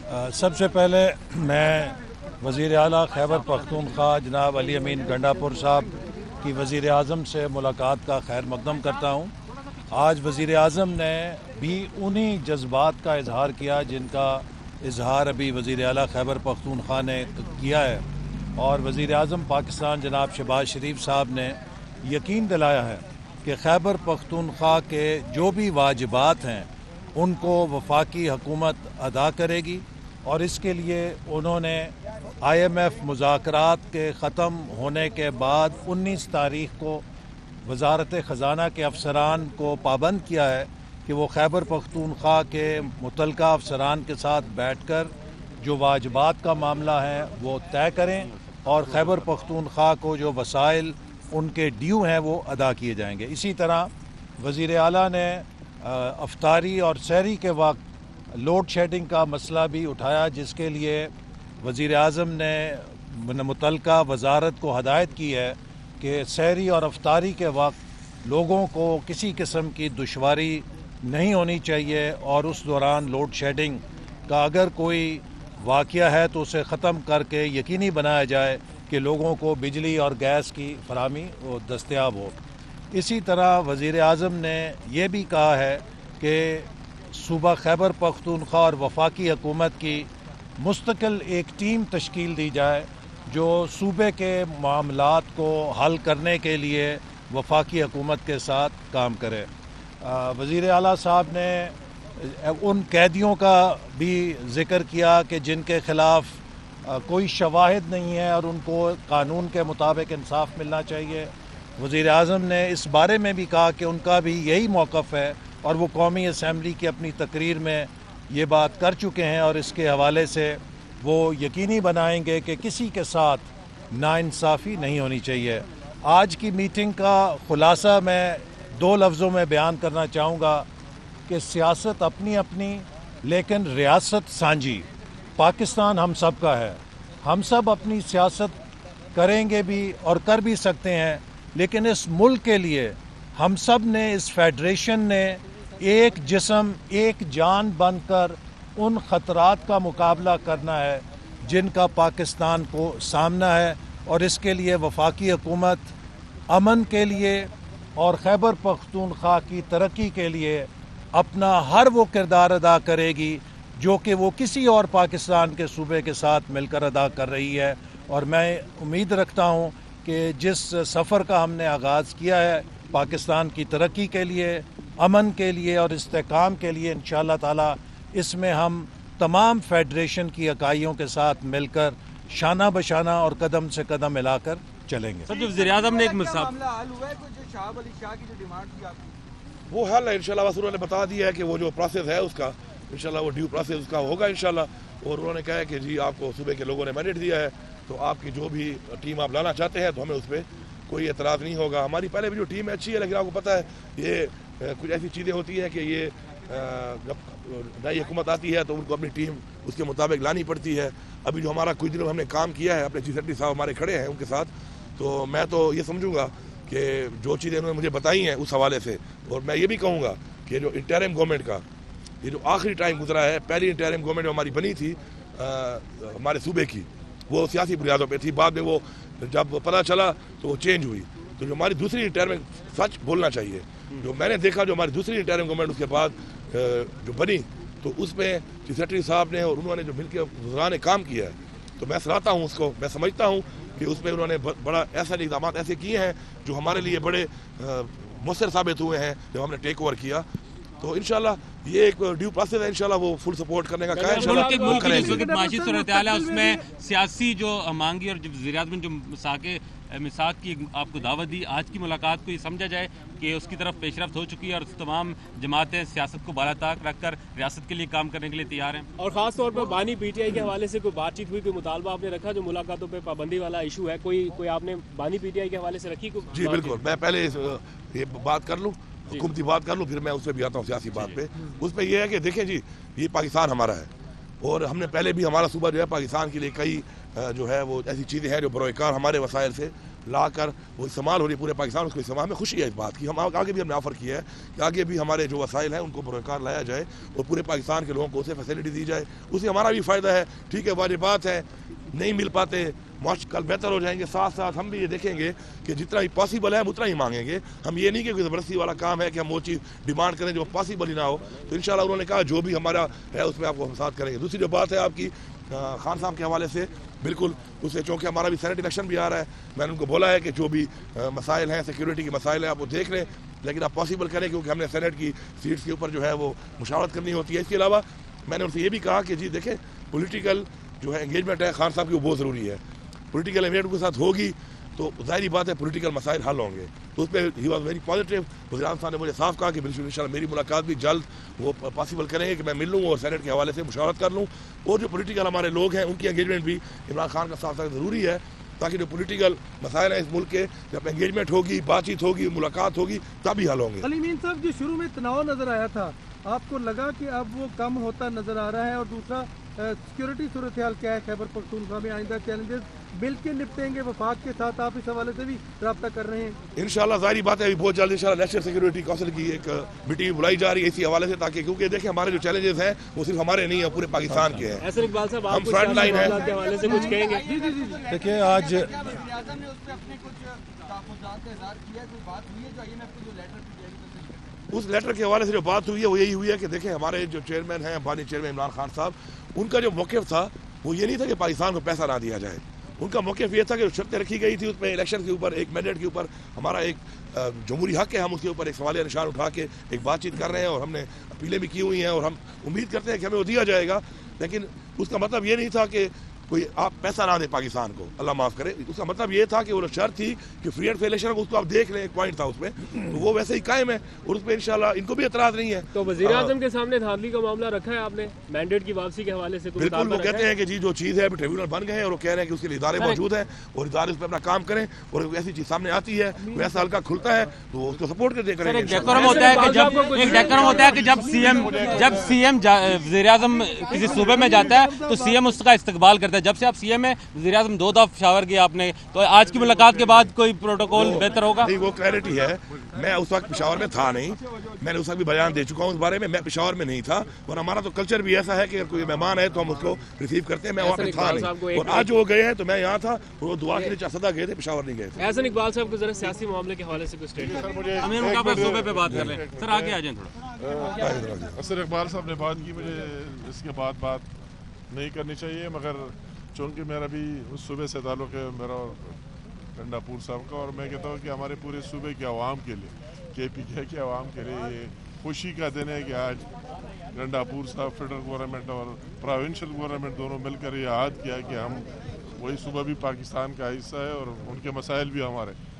سب سے پہلے میں وزیر اعلیٰ خیبر پختونخوا جناب علی امین گنڈاپور صاحب کی وزیر اعظم سے ملاقات کا خیر مقدم کرتا ہوں۔ آج وزیر اعظم نے بھی انہی جذبات کا اظہار کیا جن کا اظہار ابھی وزیر اعلیٰ خیبر پختونخوا نے کیا ہے، اور وزیر اعظم پاکستان جناب شہباز شریف صاحب نے یقین دلایا ہے کہ خیبر پختونخوا کے جو بھی واجبات ہیں ان کو وفاقی حکومت ادا کرے گی، اور اس کے لیے انہوں نے IMF مذاکرات کے ختم ہونے کے بعد 19 تاریخ کو وزارت خزانہ کے افسران کو پابند کیا ہے کہ وہ خیبر پختونخوا کے متعلقہ افسران کے ساتھ بیٹھ کر جو واجبات کا معاملہ ہے وہ طے کریں، اور خیبر پختونخوا کو جو وسائل ان کے ڈیو ہیں وہ ادا کیے جائیں گے۔ اسی طرح وزیر اعلیٰ نے افطاری اور سحری کے وقت لوڈ شیڈنگ کا مسئلہ بھی اٹھایا، جس کے لیے وزیر اعظم نے متعلقہ وزارت کو ہدایت کی ہے کہ سحری اور افطاری کے وقت لوگوں کو کسی قسم کی دشواری نہیں ہونی چاہیے، اور اس دوران لوڈ شیڈنگ کا اگر کوئی واقعہ ہے تو اسے ختم کر کے یقینی بنایا جائے کہ لوگوں کو بجلی اور گیس کی فراہمی دستیاب ہو۔ اسی طرح وزیر اعظم نے یہ بھی کہا ہے کہ صوبہ خیبر پختونخوا اور وفاقی حکومت کی مستقل ایک ٹیم تشکیل دی جائے جو صوبے کے معاملات کو حل کرنے کے لیے وفاقی حکومت کے ساتھ کام کرے۔ وزیر اعلیٰ صاحب نے ان قیدیوں کا بھی ذکر کیا کہ جن کے خلاف کوئی شواہد نہیں ہے اور ان کو قانون کے مطابق انصاف ملنا چاہیے۔ وزیر اعظم نے اس بارے میں بھی کہا کہ ان کا بھی یہی موقف ہے، اور وہ قومی اسمبلی کی اپنی تقریر میں یہ بات کر چکے ہیں، اور اس کے حوالے سے وہ یقینی بنائیں گے کہ کسی کے ساتھ ناانصافی نہیں ہونی چاہیے۔ آج کی میٹنگ کا خلاصہ میں 2 لفظوں میں بیان کرنا چاہوں گا کہ سیاست اپنی اپنی لیکن ریاست سانجھی۔ پاکستان ہم سب کا ہے، ہم سب اپنی سیاست کریں گے بھی اور کر بھی سکتے ہیں، لیکن اس ملک کے لیے ہم سب نے، اس فیڈریشن نے ایک جسم ایک جان بن کر ان خطرات کا مقابلہ کرنا ہے جن کا پاکستان کو سامنا ہے، اور اس کے لیے وفاقی حکومت امن کے لیے اور خیبر پختونخوا کی ترقی کے لیے اپنا ہر وہ کردار ادا کرے گی جو کہ وہ کسی اور پاکستان کے صوبے کے ساتھ مل کر ادا کر رہی ہے۔ اور میں امید رکھتا ہوں کہ جس سفر کا ہم نے آغاز کیا ہے پاکستان کی ترقی کے لیے، امن کے لیے اور استحکام کے لیے، انشاءاللہ تعالی اس میں ہم تمام فیڈریشن کی اکائیوں کے ساتھ مل کر شانہ بشانہ اور قدم سے قدم ملا کر چلیں گے۔ سر، جو وزیر اعظم نے ایک وہ حل ہے انشاءاللہ، بس انہوں نے بتا دیا ہے کہ وہ جو پروسیس ہے اس کا انشاءاللہ وہ ڈیو پروسیس اس کا ہوگا انشاءاللہ، اور انہوں نے کہا ہے کہ جی آپ کو صوبے کے لوگوں نے مینڈیٹ دیا ہے تو آپ کی جو بھی ٹیم آپ لانا چاہتے ہیں تو ہمیں اس پہ کوئی اعتراض نہیں ہوگا۔ ہماری پہلے بھی جو ٹیم اچھی ہے، لیکن آپ کو پتہ ہے یہ کچھ ایسی چیزیں ہوتی ہیں کہ یہ جب نئی حکومت آتی ہے تو ان کو اپنی ٹیم اس کے مطابق لانی پڑتی ہے۔ ابھی جو ہمارا کچھ دنوں ہم نے کام کیا ہے، اپنے چیف سیکرٹری صاحب ہمارے کھڑے ہیں ان کے ساتھ، تو میں تو یہ سمجھوں گا کہ جو چیزیں انہوں نے مجھے بتائی ہیں اس حوالے سے، اور میں یہ بھی کہوں گا کہ جو انٹرم گورنمنٹ کا یہ جو آخری ٹائم گزرا ہے، پہلی انٹرم گورنمنٹ جو ہماری بنی تھی ہمارے صوبے کی، وہ سیاسی بنیادوں پہ تھی، بعد میں وہ جب پتہ چلا تو وہ چینج ہوئی۔ تو جو ہماری دوسری انٹرم، سچ بولنا چاہیے، جو میں نے دیکھا جو ہماری دوسری انٹرم گورنمنٹ اس کے بعد جو بنی، تو اس میں چیف سیکرٹری صاحب نے اور انہوں نے جو مل کے وزراء نے کام کیا ہے، تو میں سراہتا ہوں اس کو، میں سمجھتا ہوں کہ اس میں انہوں نے بڑا ایسا اقدامات ایسے کیے ہیں جو ہمارے لیے بڑے مؤثر ثابت ہوئے ہیں جب ہم نے ٹیک اوور کیا۔ تو انشاءاللہ یہ ایک ڈیو پروسیس ہے، انشاءاللہ وہ فل سپورٹ کرنے کا کہا ہے انشاءاللہ ملک کی جس وقت معاشی صورتحال ہے اس میں سیاسی جو مانگی اور وزیر اعظم نے جو مساق کی آپ کو دعوت دی، آج کی ملاقات کو یہ سمجھا جائے کہ اس کی طرف پیش رفت ہو چکی ہے اور تمام جماعتیں سیاست کو بالا طاق رکھ کر ریاست کے لیے کام کرنے کے لیے تیار ہیں؟ اور خاص طور پر بانی PTI کے حوالے سے کوئی بات چیت ہوئی، کوئی مطالبہ آپ نے رکھا جو ملاقاتوں پہ پابندی والا ایشو ہے، کوئی آپ نے بانی PTI کے حوالے سے رکھی؟ جی بالکل، میں پہلے یہ بات کر لوں، حکومتی بات کر لوں، پھر میں اس پہ بھی آتا ہوں سیاسی بات پہ۔ اس پہ یہ ہے کہ دیکھیں جی، یہ پاکستان ہمارا ہے، اور ہم نے پہلے بھی ہمارا صوبہ جو ہے پاکستان کے لیے کئی جو ہے وہ ایسی چیزیں ہیں جو بروئے کار ہمارے وسائل سے لا کر وہ استعمال ہو رہی ہے پورے پاکستان، اس کو استعمال میں خوشی ہے اس بات کی. ہم آگے بھی ہم نے آفر کیا ہے کہ آگے بھی ہمارے جو وسائل ہیں ان کو بروکار لایا جائے اور پورے پاکستان کے لوگوں کو اسے فیسلٹی دی جائے، اس سے ہمارا بھی فائدہ ہے. ٹھیک ہے، واجبات ہے نہیں مل پاتے، معاشرے کل بہتر ہو جائیں گے. ساتھ ساتھ ہم بھی یہ دیکھیں گے کہ جتنا ہی پاسبل ہے ہم اتنا ہی مانگیں گے. ہم یہ نہیں کہ کوئی زبردستی والا کام ہے کہ ہم وہ چیز ڈیمانڈ کریں جو پاسبل ہی نہ ہو. تو انشاءاللہ انہوں نے کہا جو بھی ہمارا ہے اس میں آپ کو ہم ساتھ کریں گے. دوسری جو بات ہے آپ کی خان صاحب کے حوالے سے، بالکل اس سے چونکہ ہمارا بھی سینٹ الیکشن بھی آ رہا ہے، میں نے ان کو بولا ہے کہ جو بھی مسائل ہیں سیکیورٹی کے مسائل ہیں آپ وہ دیکھ لیں، لیکن آپ پاسبل کریں کیونکہ ہم نے سینٹ کی سیٹس کے اوپر جو ہے وہ مشاورت کرنی ہوتی ہے. اس کے علاوہ میں نے ان سے یہ بھی کہا کہ جی دیکھیں پولیٹیکل جو ہے انگیجمنٹ ہے خان صاحب کی وہ بہت ضروری ہے. پولیٹیکل انگیجمنٹ کے ساتھ ہوگی تو ظاہری بات ہے پولیٹیکل مسائل حل ہوں گے. تو اس پہ ہی واز ویری پازیٹیو. وزیر اعظم صاحب نے مجھے صاف کہا کہ بالکل انشاءاللہ میری ملاقات بھی جلد وہ پاسبل کریں گے کہ میں مل لوں اور سینٹ کے حوالے سے مشاورت کر لوں. اور جو پولیٹیکل ہمارے لوگ ہیں ان کی انگیجمنٹ بھی عمران خان کا ساتھ ساتھ ضروری ہے، تاکہ جو پولیٹیکل مسائل ہیں اس ملک کے جب انگیجمنٹ ہوگی، بات چیت ہوگی، ملاقات ہوگی تب ہی حل ہوں گے. علی امین صاحب جو شروع میں تناؤ نظر آیا تھا، آپ کو لگا کہ اب وہ کم ہوتا نظر آ رہا ہے؟ اور دوسرا سیکورٹی صورتحال کیا ہے خیبر پختونخوا میں؟ آئندہ چیلنجز مل کے نپٹیں گے وفاق کے ساتھ؟ آپ اس حوالے سے بھی رابطہ کر رہے ہیں؟ انشاءاللہ ظاہری بات ہے ابھی بہت جلد انشاءاللہ نیشنل سیکورٹی کونسل کی ایک میٹنگ بلائی جا رہی ہے اسی حوالے سے، تاکہ کیونکہ دیکھیں ہمارے جو چیلنجز ہیں وہ صرف ہمارے نہیں ہیں، پورے پاکستان کے ہیں. احسن اقبال صاحب، آپ ہم فرنٹ لائن ہیں. کے حوالے سے کچھ کہیں گے؟ دیکھیے آج اس لیٹر کے حوالے سے جو بات ہوئی ہے وہ یہی ہوئی ہے کہ دیکھیں ہمارے جو چیئرمین ہیں بانی چیئرمین عمران خان صاحب، ان کا جو موقف تھا وہ یہ نہیں تھا کہ پاکستان کو پیسہ نہ دیا جائے. ان کا موقف یہ تھا کہ شرطیں رکھی گئی تھی اس میں الیکشن کے اوپر، ایک مینڈیٹ کے اوپر ہمارا ایک جمہوری حق ہے، ہم اس کے اوپر ایک سوالیہ نشان اٹھا کے ایک بات چیت کر رہے ہیں اور ہم نے اپیلیں بھی کی ہوئی ہیں اور ہم امید کرتے ہیں کہ ہمیں وہ دیا جائے گا. لیکن اس کا مطلب یہ نہیں تھا کہ کوئی آپ پیسہ نہ دیں پاکستان کو، اللہ معاف کرے. اس کا مطلب یہ تھا کہ وہ شرط تھی کہ فری اینڈ فیئر الیکشن اس کو آپ دیکھ لیں، ایک پوائنٹ تھا اس میں، تو وہ ویسے ہی قائم ہے اور اس پہ انشاءاللہ ان کو بھی اعتراض نہیں ہے. تو وزیر اعظم کے سامنے دھاندلی کا معاملہ رکھا ہے آپ نے مینڈیٹ کی واپسی کے حوالے سے؟ بالکل، وہ کہتے ہیں کہ جی جو چیز ہے ابھی ٹریبیونل بن گئے ہیں اور وہ کہہ رہے ہیں کہ اس کے لیے ادارے موجود ہیں اور ادارے اس پہ اپنا کام کریں، اور ایسی چیز سامنے آتی ہے کوئی ایسا ہلکا کھلتا ہے تو اس کو سپورٹ کرتے کریں گے. ایک ڈیکورم ہوتا ہے کہ جب سی ایم وزیر اعظم کسی صوبے میں جاتا ہے تو سی ایم اس کا استقبال کرتا ہے. جب سے آپ سی ایم ہیں وزیر اعظم 2 دفعہ پشاور گیا آپ نے، تو آج کی ملاقات کے بعد کوئی پروٹوکول بہتر ہوگا؟ نہیں، وہ کلیئرٹی ہے. میں اس وقت پشاور میں تھا نہیں، میں نے اس وقت بھی بیان دے چکا ہوں اس بارے میں. میں پشاور میں نہیں تھا اور ہمارا تو کلچر بھی ایسا ہے کہ اگر کوئی مہمان ہے تو ہم اس کو ریسیو کرتے ہیں. میں وہاں پہ تھا نہیں، اور آج وہ گئے ہیں تو میں یہاں تھا اور وہ دعا کے لیے صدا گئے تھے، پشاور نہیں گئے تھے. احسن اقبال صاحب کو ذرا سیاسی معاملے کے حوالے سے کوئی اسٹیٹمنٹ؟ امیر مقابلہ صوبے پہ بات کر لیں سر، آگے آ جائیں تھوڑا. احسن اقبال صاحب نے بات کی، مجھے اس کے بعد بات نہیں کرنی چاہیے، مگر چونکہ میرا بھی اس صوبے سے تعلق ہے، میرا گنڈا پور صاحب کا، اور میں کہتا ہوں کہ ہمارے پورے صوبے کے عوام کے لیے، کے پی کے عوام کے لیے یہ خوشی کا دن ہے کہ آج گنڈا پور صاحب فیڈرل گورنمنٹ اور پروونشل گورنمنٹ دونوں مل کر یہ عہد کیا کہ ہم وہی صوبہ بھی پاکستان کا حصہ ہے اور ان کے مسائل بھی ہمارے